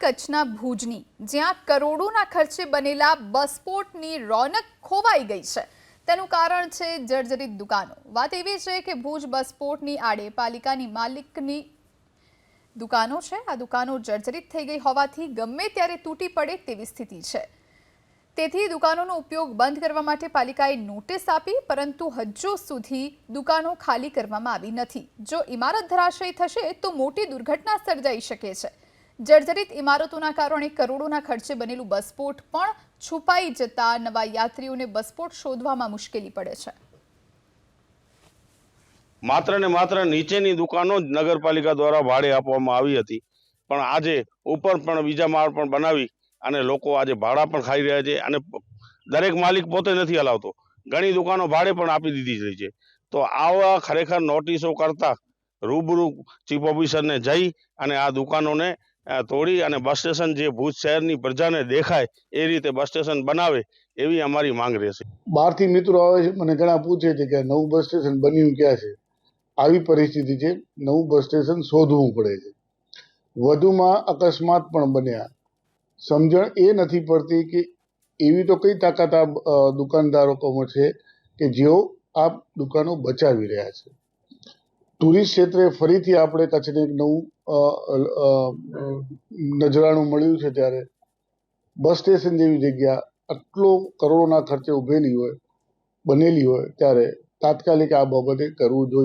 કચ્છના ભુજની, જ્યાં કરોડોના ખર્ચે બનેલા બસપોર્ટની રોનક ખોવાઈ ગઈ છે. તેનું કારણ છે જર્જરિત દુકાનો. વાત એવી છે કે ભુજ બસપોર્ટની આડે પાલિકાની માલિકની દુકાનો છે. આ દુકાનો જર્જરિત થઈ ગઈ હોવાથી ગમે ત્યારે તૂટી પડે તેવી સ્થિતિ છે. તેથી દુકાનોનો ઉપયોગ બંધ કરવા માટે પાલિકાએ નોટિસ આપી, પરંતુ હજુ સુધી દુકાનો ખાલી કરવામાં આવી નથી. જો ઇમારત ધરાશયી થશે તો મોટી દુર્ઘટના સર્જાઈ શકે છે. જર્જરિત ઇમારતોના કારણે કરોડોના ખર્ચે બનેલું બસપોર્ટ પણ છુપાઈ જતા નવા યાત્રીઓને બસપોર્ટ શોધવામાં મુશ્કેલી પડે છે. માત્ર ને માત્ર નીચેની દુકાનો જ નગરપાલિકા દ્વારા ભાડે આપવામાં આવી હતી, પણ આજે ઉપર પણ બીજા માળ પણ બનાવી અને લોકો આજે ભાડા પણ ખાઈ રહ્યા છે અને દરેક માલિક પોતે નથી હલાવતો. ઘણી દુકાનો ભાડે પણ આપી દીધી છે. તો આવા ખરેખર નોટિસો કરતા રૂબરૂ ચીફ ઓફિસરને જઈ અને આ દુકાનોને તોડી અને બસ સ્ટેશન જે ભુજ શહેરની પ્રજાને દેખાય એ રીતે બસ સ્ટેશન બનાવે એવી અમારી માંગ રહેશે. બહારથી મિત્રો આવે છે, મને ઘણા પૂછે છે કે નવું બસ સ્ટેશન બન્યું ક્યાં છે. આવી પરિસ્થિતિ છે, નવું બસ સ્ટેશન શોધવું પડે છે. વધુમાં અકસ્માત પણ બન્યા. સમજણ એ નથી પડતી કે એવી તો કઈ તાકાત આ દુકાનદારોમાં છે કે જેઓ આ દુકાનો બચાવી રહ્યા છે. ટુરિસ્ટ ક્ષેત્રે ફરીથી આપણે કચ્છને એક નવું નજરાણું મળ્યું છે, ત્યારે બસ સ્ટેશન જેવી જગ્યા આટલો કરોડોના ખર્ચે બનેલી હોય ત્યારે તાત્કાલિક આ બાબતે કરવું જોઈએ.